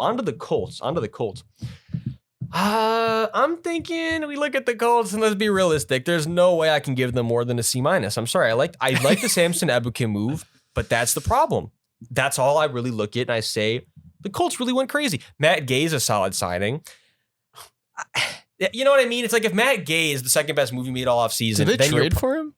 on to the Colts. I'm thinking we look at the Colts and let's be realistic. There's no way I can give them more than a C-. I'm sorry. I like the Samson Ebukam move, but that's the problem. That's all I really look at and I say the Colts really went crazy. Matt Gay is a solid signing. You know what I mean? It's like if Matt Gay is the second best move you made all offseason. Did they trade for him?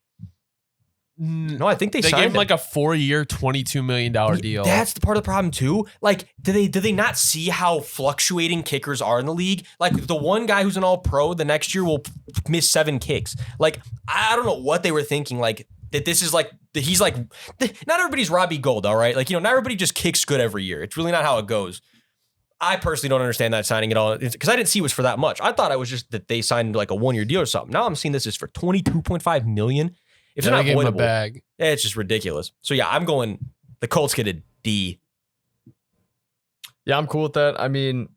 No, I think they gave signed him like a 4-year, $22 million deal. That's the part of the problem too. Like, do they not see how fluctuating kickers are in the league? Like the one guy who's an all-pro, the next year will miss 7 kicks. Like, I don't know what they were thinking. Like that this is like he's like not everybody's Robbie Gould, all right? Like, you know, not everybody just kicks good every year. It's really not how it goes. I personally don't understand that signing at all because I didn't see it was for that much. I thought it was just that they signed like a 1-year deal or something. Now I'm seeing this is for $22.5 million. If they're not avoidable, bag. It's just ridiculous. So yeah, I'm going the Colts get a D. Yeah, I'm cool with that. I mean,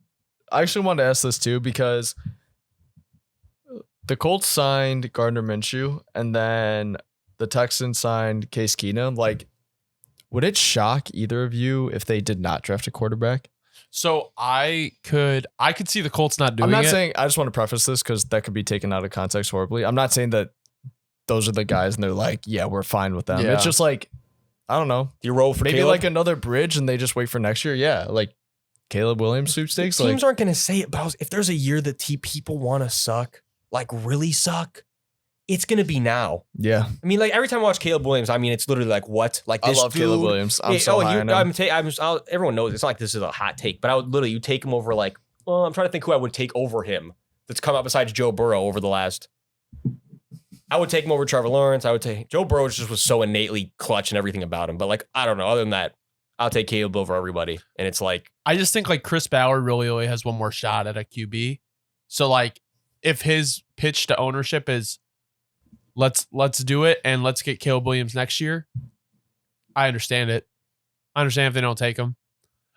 I actually wanted to ask this too because the Colts signed Gardner Minshew and then the Texans signed Case Keenum. Like, would it shock either of you if they did not draft a quarterback? So I could see the Colts not doing it. I'm not saying, I just want to preface this because that could be taken out of context horribly. I'm not saying that those are the guys and they're like, yeah, we're fine with them. Yeah. It's just like, I don't know. You roll for maybe Caleb? Like another bridge and they just wait for next year. Yeah. Like Caleb Williams sweepstakes. Teams aren't going to say it, but if there's a year that people want to suck, like really suck, it's going to be now. Yeah. I mean, like every time I watch Caleb Williams, I mean, it's literally like, what? Like this I love dude, Caleb Williams. I'm so high on him. Everyone knows it's not like this is a hot take, but I would literally, you take him over like, well, I'm trying to think who I would take over him that's come out besides Joe Burrow over the last. I would take him over Trevor Lawrence. I would take Joe Burrow just was so innately clutch and everything about him. But like, I don't know. Other than that, I'll take Caleb over everybody. And it's like, I just think like Chris Ballard really only has one more shot at a QB. So like if his pitch to ownership is let's do it and let's get Caleb Williams next year, I understand it. I understand if they don't take him.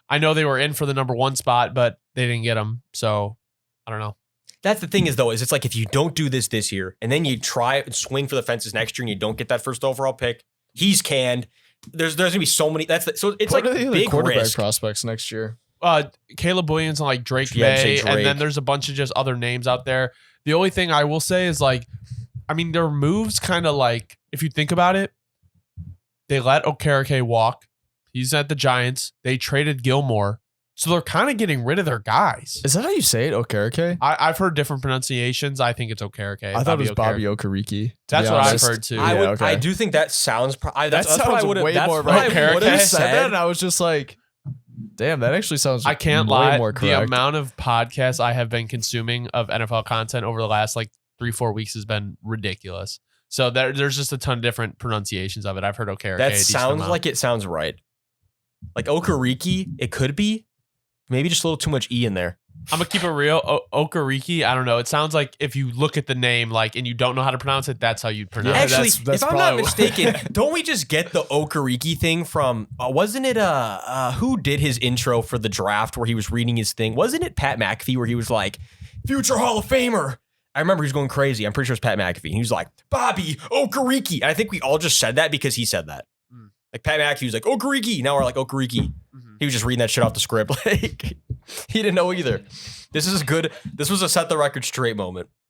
I know they were in for the number 1 spot, but they didn't get him. So I don't know. That's the thing is though, is it's like if you don't do this year and then you try and swing for the fences next year and you don't get that first overall pick, he's canned. There's gonna be so many. So it's what like are the big quarterback risk. prospects next year. Caleb Williams and like Drake Yeah, I'd say May, Drake. and then there's a bunch of just other names out there. The only thing I will say is like, I mean, their moves kind of like, if you think about it, they let Okereke walk. He's at the Giants. They traded Gilmore. So they're kind of getting rid of their guys. Is that how you say it? Okereke? I've heard different pronunciations. I think it's Okereke. I thought it was Bobby Okereke. That's what I've heard too. I do think that sounds. That's what I would have. way That's more what I right. would You have said that, said. and I was just like, damn, that actually sounds. I can't way lie. More The correct. amount of podcasts I have been consuming of NFL content over the last like 3-4 weeks has been ridiculous. So there's just a ton of different pronunciations of it. I've heard Okereke. That sounds like it sounds right. Like Okereke, it could be. Maybe just a little too much E in there. I'm gonna keep it real. Okereke, I don't know. It sounds like if you look at the name, like, and you don't know how to pronounce it, that's how you'd pronounce it. Actually, that's if I'm not probably mistaken, don't we just get the Okereke thing from? Wasn't it who did his intro for the draft where he was reading his thing? Wasn't it Pat McAfee where he was like, "Future Hall of Famer"? I remember he was going crazy. I'm pretty sure it's Pat McAfee. And he was like, "Bobby Okereke," and I think we all just said that because he said that. Like Pat McAfee was like Okereke. Now we're like Okereke. He was just reading that shit off the script. Like he didn't know either. This is good. This was a set the record straight moment.